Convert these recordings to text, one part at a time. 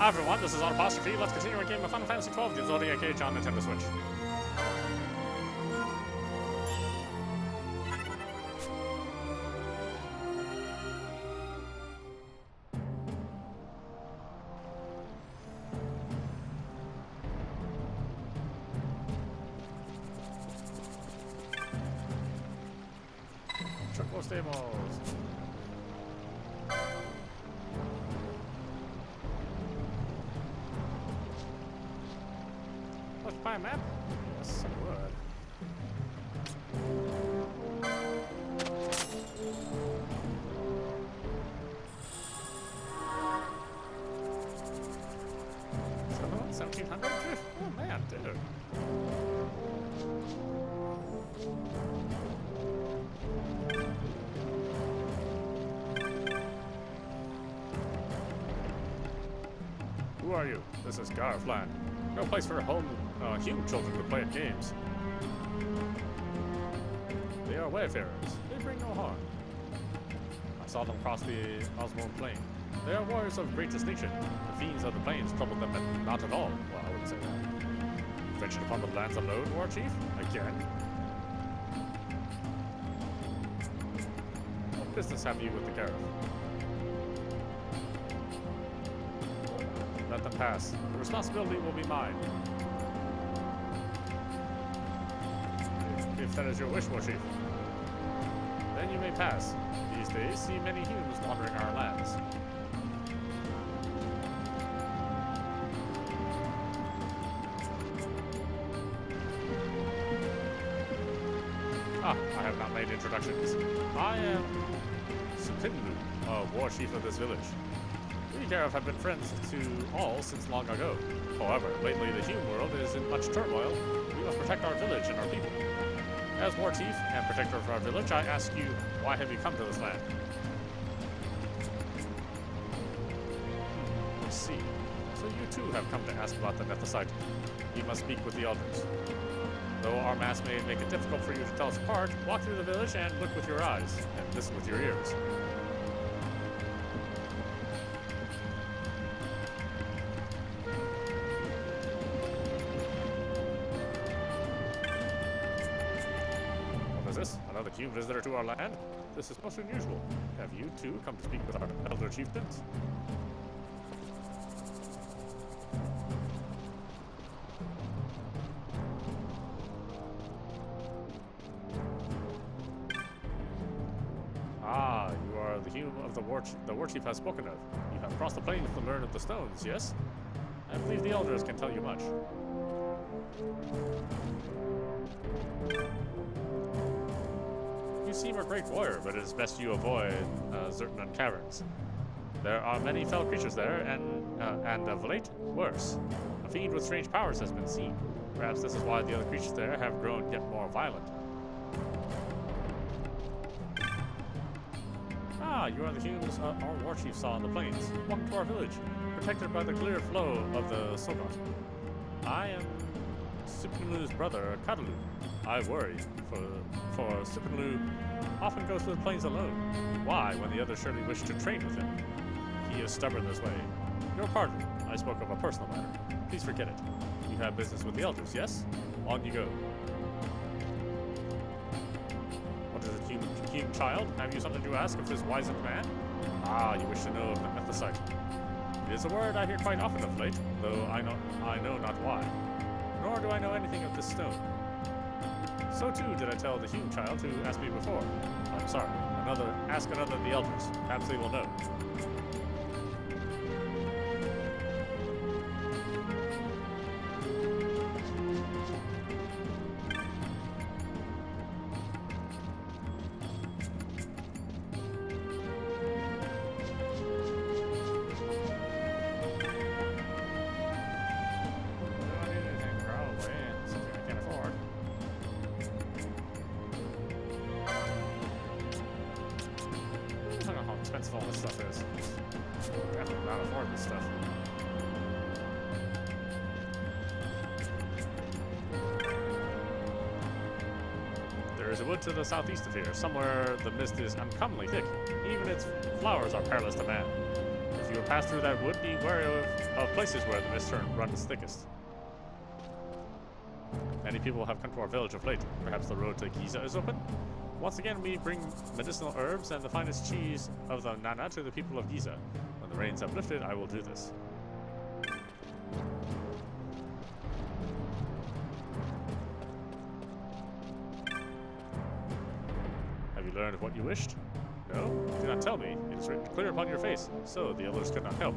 Hi everyone, this is audap. Let's continue our game of Final Fantasy XII, the Zodiac Age on Nintendo Switch. Choco Stables. Let's buy a map? Yes, I would. So, 1700? Oh man, dude. Who are you? This is Garfland. No place for human children to play at games. They are wayfarers. They bring no harm. I saw them cross the Osmond Plain. They are warriors of great distinction. The fiends of the plains troubled them not at all. Well, I wouldn't say that. Ventured upon the lands alone, War Chief? Again? What business have you with the Gareth? Let them pass. The responsibility will be mine. If that is your wish, War Chief. Then you may pass. These days, see many humans wandering our lands. I have not made introductions. I am Supinlu, War Chief of this village. We Gareth have been friends to all since long ago. However, lately the human world is in much turmoil. We must protect our village and our people. As War Chief and protector of our village, I ask you, why have you come to this land? I see. So you too have come to ask about the FFXII. You must speak with the elders. Though our mask may make it difficult for you to tell us apart, walk through the village and look with your eyes, and listen with your ears. Another human visitor to our land? This is most unusual. Have you, too, come to speak with our elder chieftains? Ah, you are the human of the War Chief has spoken of. You have crossed the plains to learn of the stones, yes? I believe the elders can tell you much. You seem a great warrior, but it is best you avoid certain caverns. There are many fell creatures there, and of late, worse. A fiend with strange powers has been seen. Perhaps this is why the other creatures there have grown yet more violent. Ah, you are the humans our war chief saw in the plains. Welcome to our village, protected by the clear flow of the Sogat. I am Supinlu's brother, Kadalu. I worry, for Supinlu often goes to the plains alone. Why, when the others surely wish to train with him? He is stubborn this way. Your pardon, I spoke of a personal matter. Please forget it. You have business with the elders, yes? On you go. What is it, human child? Have you something to ask of this wizened man? Ah, you wish to know of the FFXII. It is a word I hear quite often of late, though I know not why. Nor do I know anything of this stone. So too did I tell the human child who asked me before. I'm sorry. Ask another of the elders. Perhaps they will know. Expensive all this stuff is. Definitely not afford this stuff. There is a wood to the southeast of here. Somewhere the mist is uncommonly thick. Even its flowers are perilous to man. The If you pass through that wood, be wary of places where the mist runs thickest. Many people have come to our village of late. Perhaps the road to Giza is open? Once again, we bring medicinal herbs and the finest cheese of the Nana to the people of Giza. When the rains have lifted, I will do this. Have you learned what you wished? No? Do not tell me. It is written clear upon your face, so the elders could not help.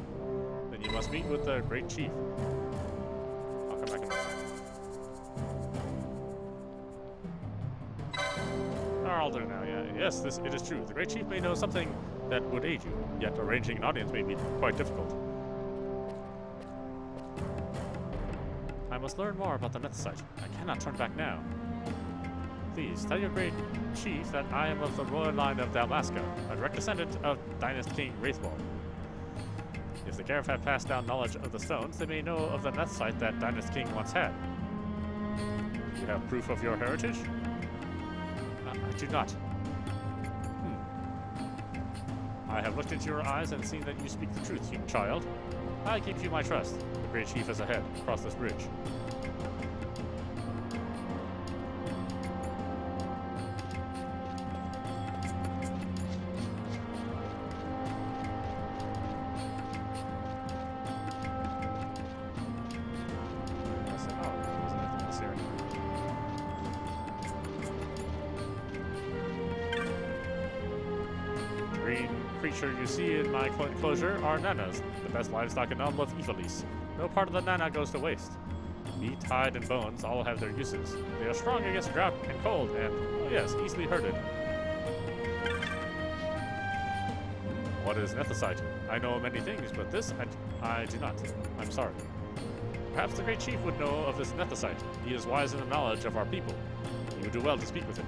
Then you must meet with the great chief. I'll come back in a moment. I'll do now, yeah. Yes, it is true. The great chief may know something that would aid you, yet arranging an audience may be quite difficult. I must learn more about the Nethicite. I cannot turn back now. Please, tell your great chief that I am of the royal line of Dalmasca, a direct descendant of Dynast King Wraithwall. If the Garif have passed down knowledge of the stones, they may know of the Nethicite that Dynast King once had. You have proof of your heritage? I do not. I have looked into your eyes and seen that you speak the truth, human child. I give you my trust. The great chief is ahead, across this bridge. You see in my enclosure are nanas, the best livestock in all of Ivalice. No part of the nana goes to waste. Meat, hide, and bones all have their uses. They are strong against drought and cold, and, oh yes, easily herded. What is Nethicite? I know many things, but this I do not. I'm sorry. Perhaps the great chief would know of this Nethicite. He is wise in the knowledge of our people. You would do well to speak with him.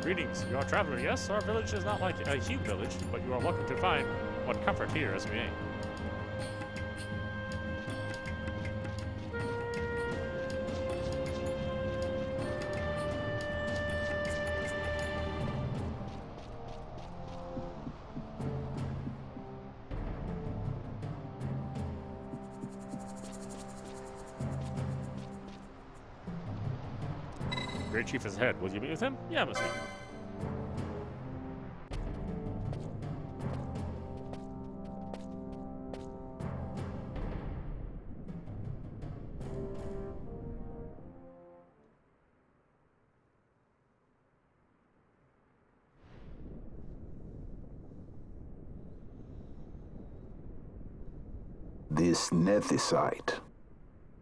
Greetings, you are a traveler, yes? Our village is not like a huge village, but you are welcome to find what comfort here as we may. Great Chief is ahead. Will you meet with him? Yeah, must meet. This Nethicite,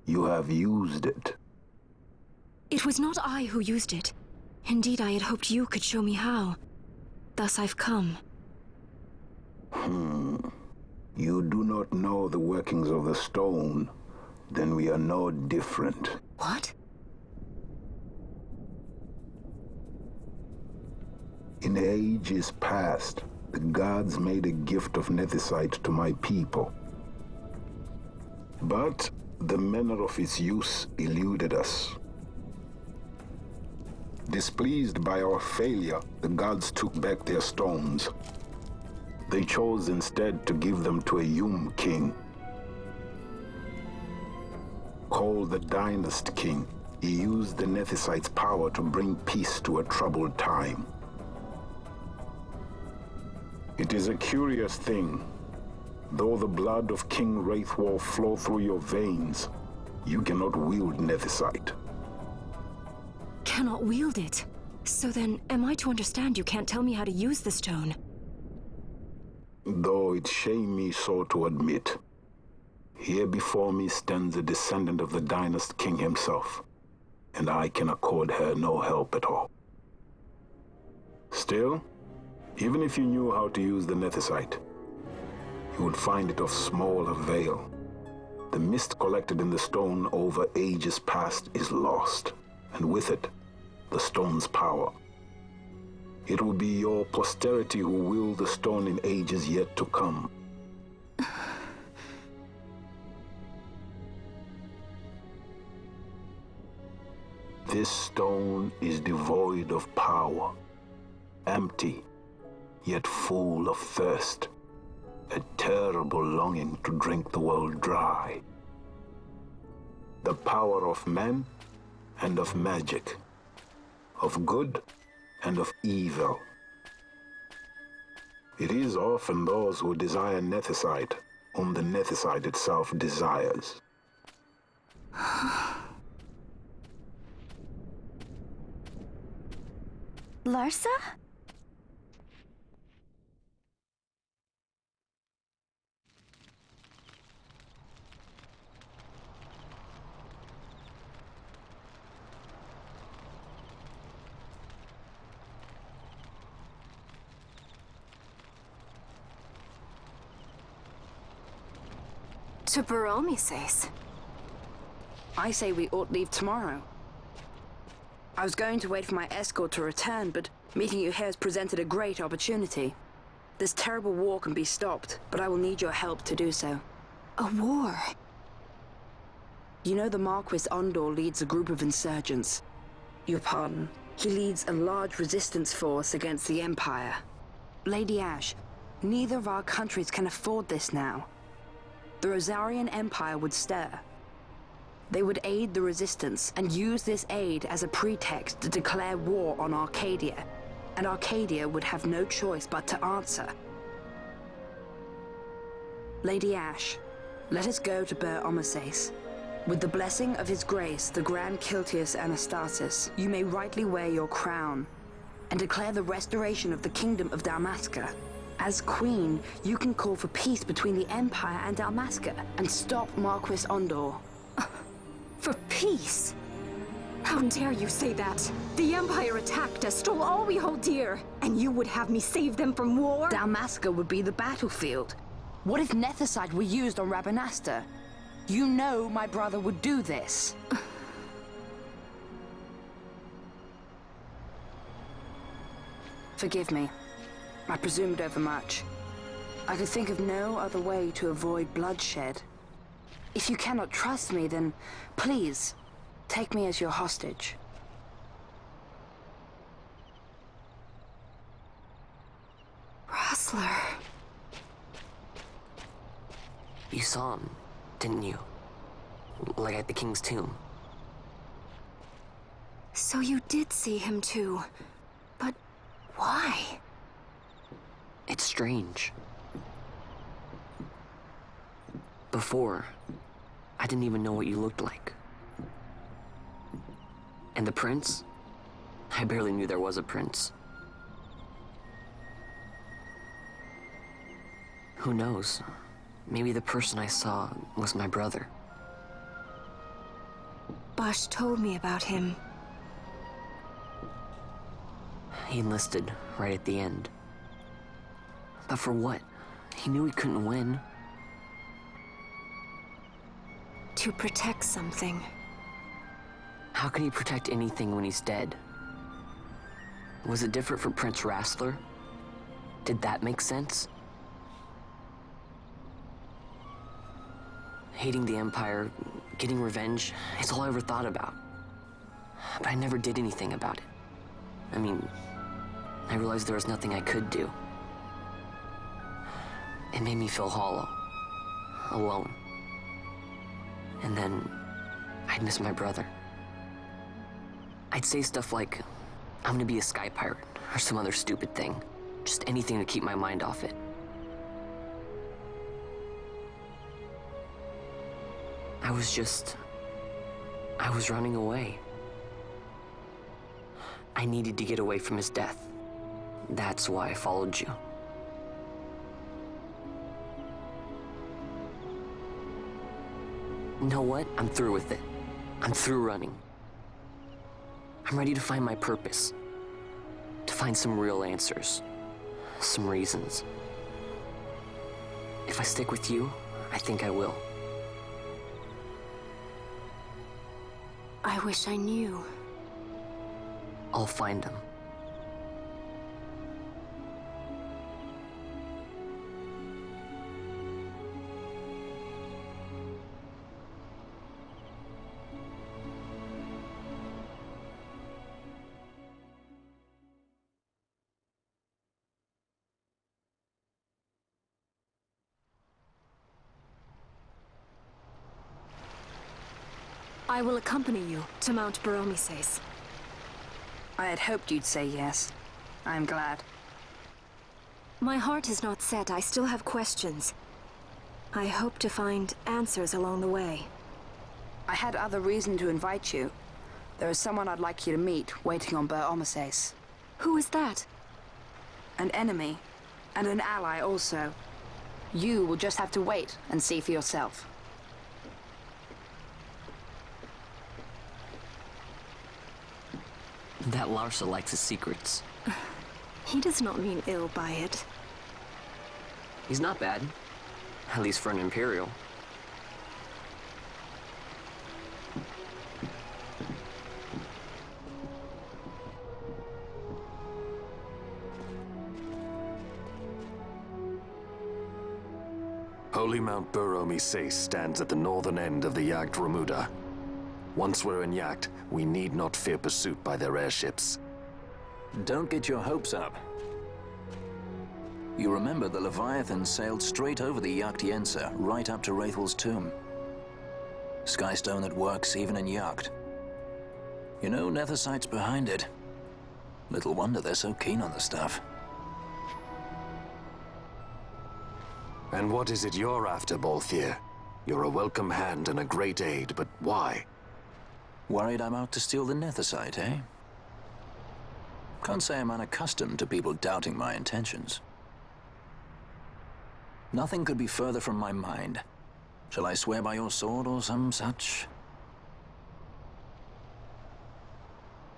you have used it. It was not I who used it. Indeed, I had hoped you could show me how. Thus I've come. You do not know the workings of the stone. Then we are no different. What? In ages past, the gods made a gift of Nethicite to my people. But the manner of its use eluded us. Displeased by our failure, the gods took back their stones. They chose instead to give them to a Yum king. Called the Dynast King, he used the Nethicite's power to bring peace to a troubled time. It is a curious thing. Though the blood of King Wraithwall flow through your veins, you cannot wield Nethicite. Cannot wield it? So then, am I to understand you can't tell me how to use the stone? Though it shame me so to admit, here before me stands a descendant of the Dynast King himself, and I can accord her no help at all. Still, even if you knew how to use the Nethicite, you would find it of small avail. The mist collected in the stone over ages past is lost, and with it, the stone's power. It will be your posterity who will the stone in ages yet to come. This stone is devoid of power, empty, yet full of thirst. A terrible longing to drink the world dry. The power of man and of magic, of good and of evil. It is often those who desire nethicite whom the nethicite itself desires. Larsa? To Baromi says. I say we ought leave tomorrow. I was going to wait for my escort to return, but meeting you here has presented a great opportunity. This terrible war can be stopped, but I will need your help to do so. A war? You know the Marquis Ondor leads a group of insurgents. Your pardon. He leads a large resistance force against the Empire. Lady Ashe, neither of our countries can afford this now. The Rosarian Empire would stir. They would aid the resistance and use this aid as a pretext to declare war on Arcadia, and Arcadia would have no choice but to answer. Lady Ashe, let us go to Ber Omases. With the blessing of His Grace, the Grand Kiltius Anastasis, you may rightly wear your crown and declare the restoration of the Kingdom of Dalmasca. As Queen, you can call for peace between the Empire and Dalmasca and stop Marquis Ondor. For peace? How dare you say that? The Empire attacked us, stole all we hold dear, and you would have me save them from war? Dalmasca would be the battlefield. What if nethicite were used on Rabanastre? You know my brother would do this. Forgive me. I presumed overmuch. I could think of no other way to avoid bloodshed. If you cannot trust me, then please, take me as your hostage. Rustler. You saw him, didn't you? Like at the King's tomb. So you did see him too. But why? It's strange. Before, I didn't even know what you looked like. And the prince? I barely knew there was a prince. Who knows? Maybe the person I saw was my brother. Bosch told me about him. He enlisted right at the end. But for what? He knew he couldn't win. To protect something. How can he protect anything when he's dead? Was it different for Prince Rastler? Did that make sense? Hating the Empire, getting revenge, it's all I ever thought about. But I never did anything about it. I mean, I realized there was nothing I could do. It made me feel hollow, alone. And then, I'd miss my brother. I'd say stuff like, I'm gonna be a sky pirate, or some other stupid thing. Just anything to keep my mind off it. I was running away. I needed to get away from his death. That's why I followed you. You know what? I'm through with it. I'm through running. I'm ready to find my purpose. To find some real answers. Some reasons. If I stick with you, I think I will. I wish I knew. I'll find them. I will accompany you to Mount Baromises. I had hoped you'd say yes. I'm glad. My heart is not set. I still have questions. I hope to find answers along the way. I had other reason to invite you. There is someone I'd like you to meet, waiting on Baromises. Who is that? An enemy, and an ally also. You will just have to wait and see for yourself. That Larsa likes his secrets. He does not mean ill by it. He's not bad. At least for an Imperial. Holy Mount Baromises stands at the northern end of the Yacht Remuda. Once we're in Yacht, we need not fear pursuit by their airships. Don't get your hopes up. You remember the Leviathan sailed straight over the Yacht, right up to Wraithel's tomb. Skystone that works even in Yacht. You know, Nethersight's behind it. Little wonder they're so keen on the stuff. And what is it you're after, Balthier? You're a welcome hand and a great aid, but why? Worried I'm out to steal the Nethersight, eh? Can't say I'm unaccustomed to people doubting my intentions. Nothing could be further from my mind. Shall I swear by your sword or some such?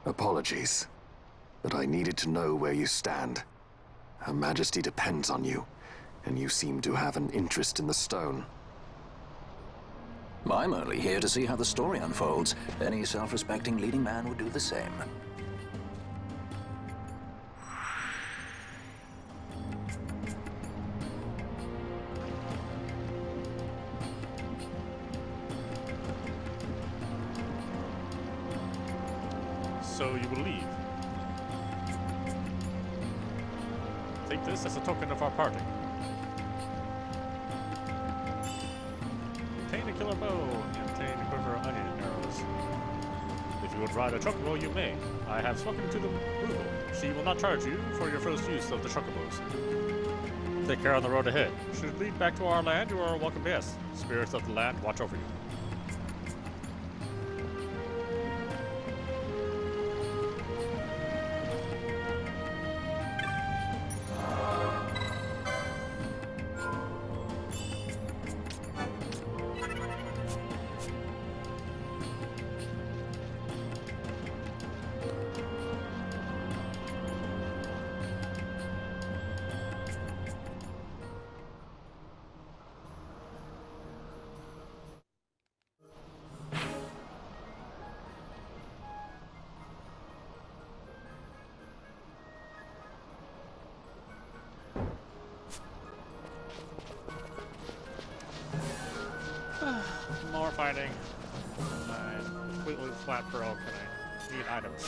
Apologies, but I needed to know where you stand. Her Majesty depends on you, and you seem to have an interest in the stone. I'm only here to see how the story unfolds. Any self-respecting leading man would do the same. So you will leave. Take this as a token of our parting. Obtain a killer bow and obtain a quiver of onion arrows. If you would ride a chocobo, you may. I have spoken to the Brutal. She will not charge you for your first use of the chocobos. Take care on the road ahead. Should it lead back to our land, you are welcome guests. Spirits of the land watch over you. More fighting. I'm completely flat broke and I need items.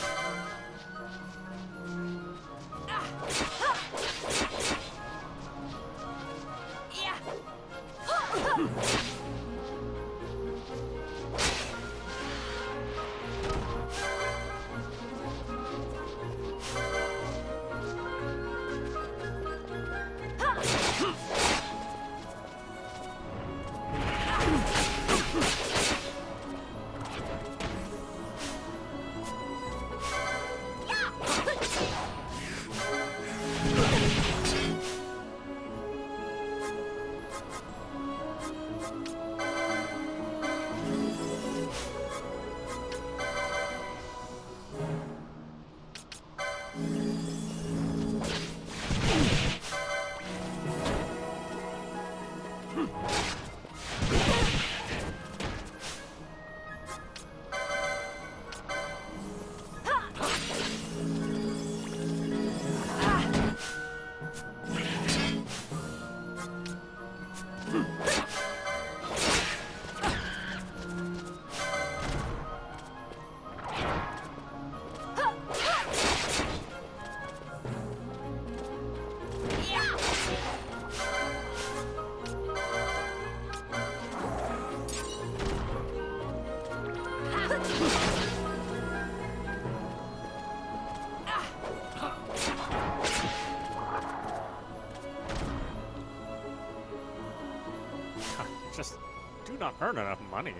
not earn enough money.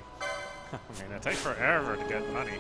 I mean, it takes forever to get money.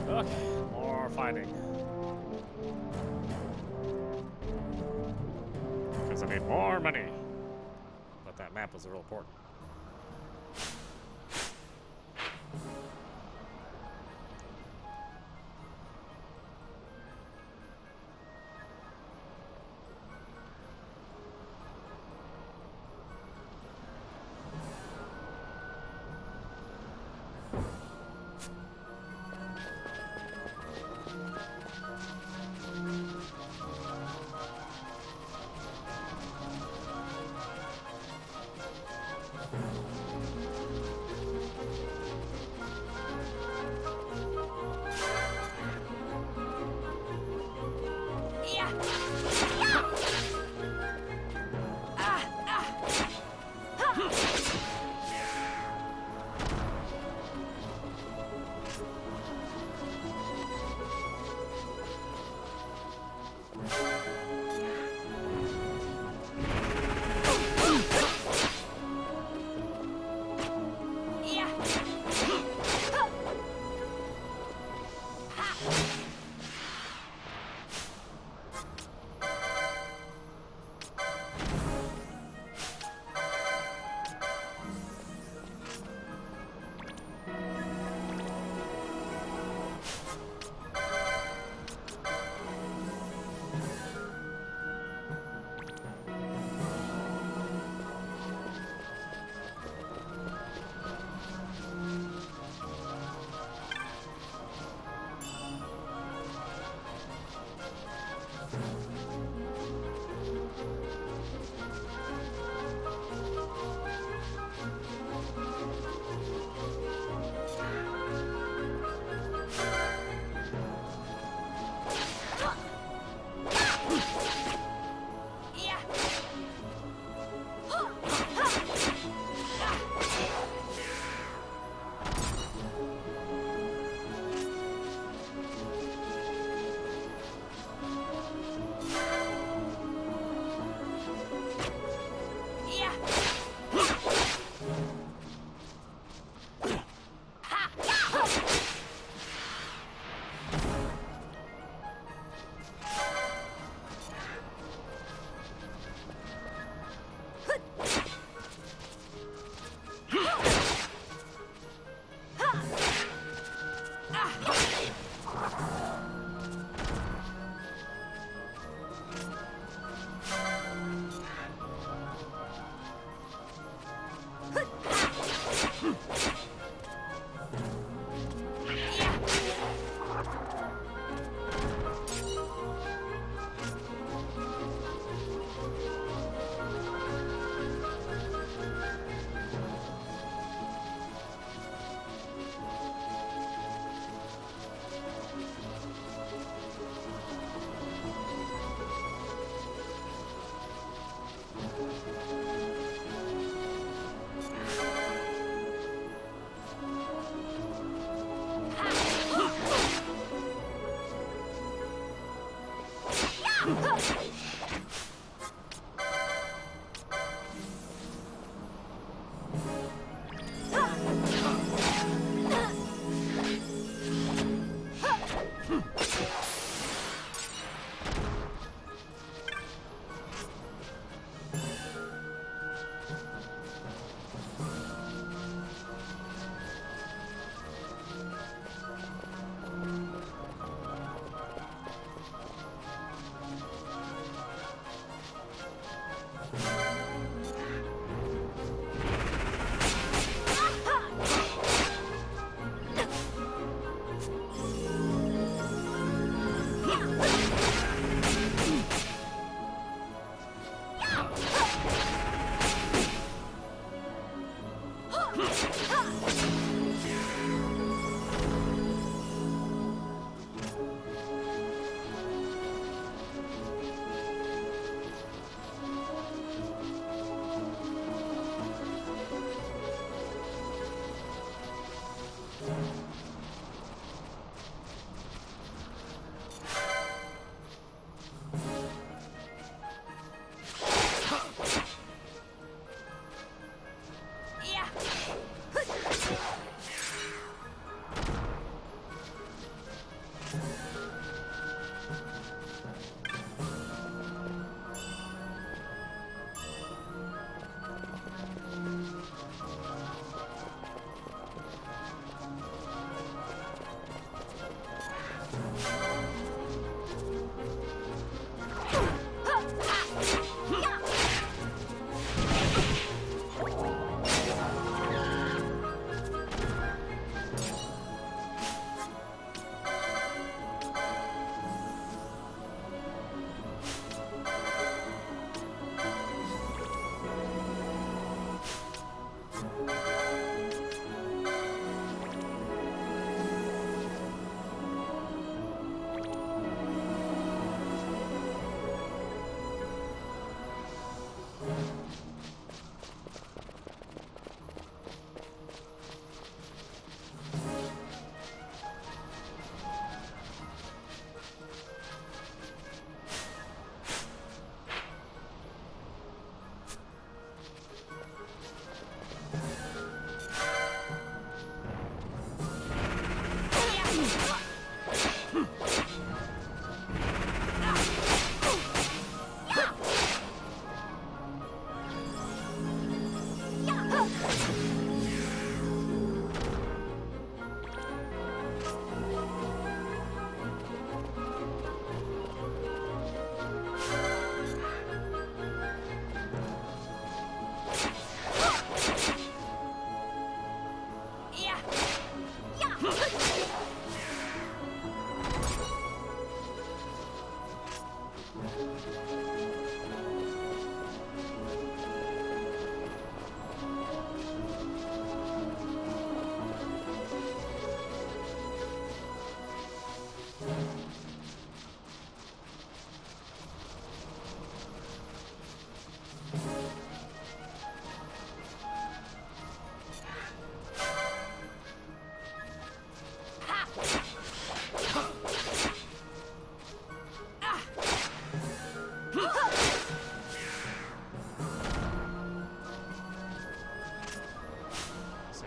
Okay, more fighting. Because I need more money. But that map was real important.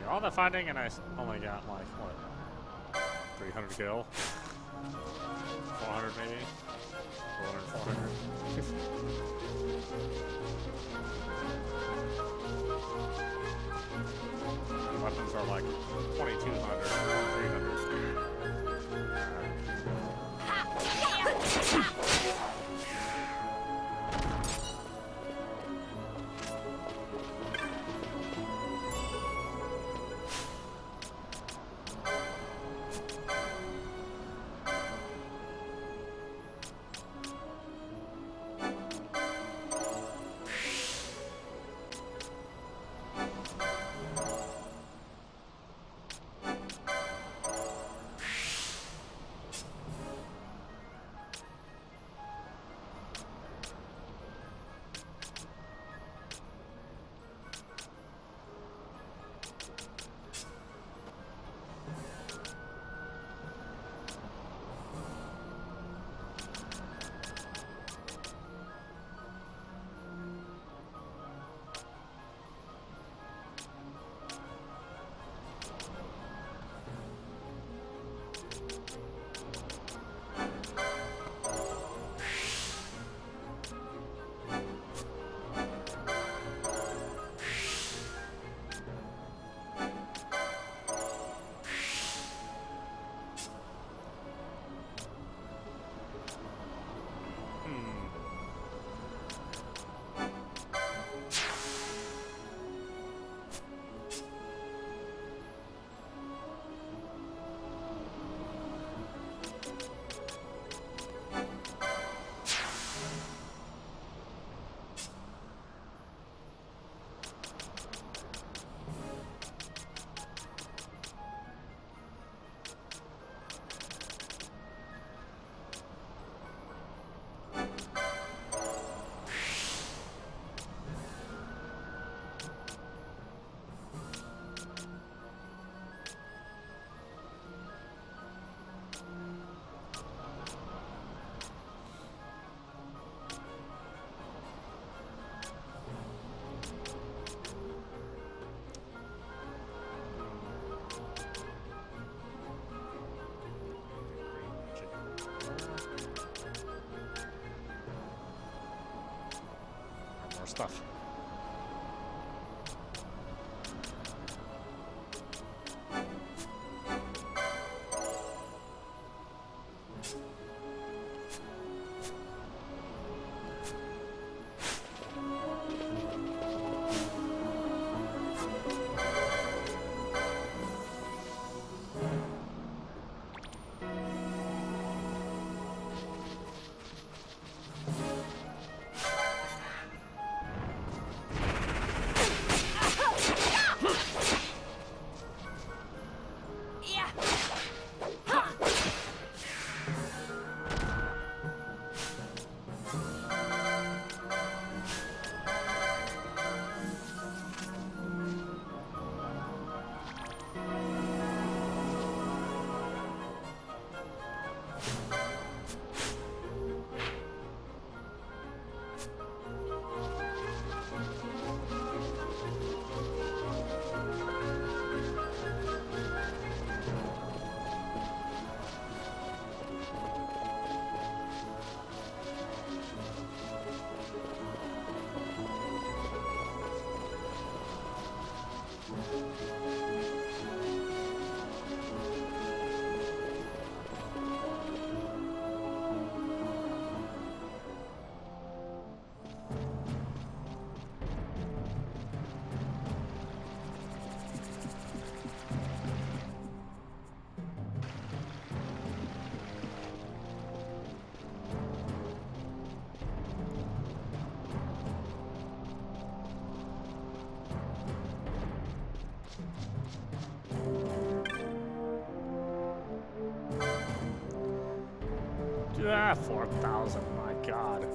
All the fighting, and I only got like what, 300 kill, 400 maybe, 400, 400. Weapons are like 2,200, 300. stuff. Ah, 4,000, my god.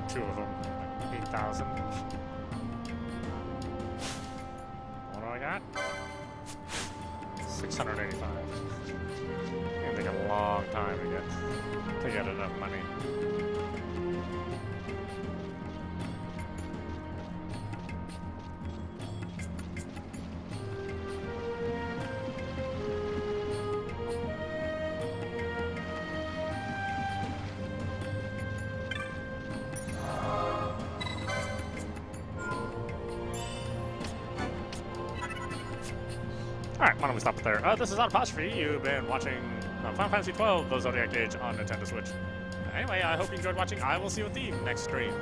Two of them. 8,000. What do I got? 685. It'll take a long time to get enough money. Alright, why don't we stop it there? This is audap. You've been watching Final Fantasy XII, the Zodiac Age on Nintendo Switch. Anyway, I hope you enjoyed watching. I will see you at the next stream.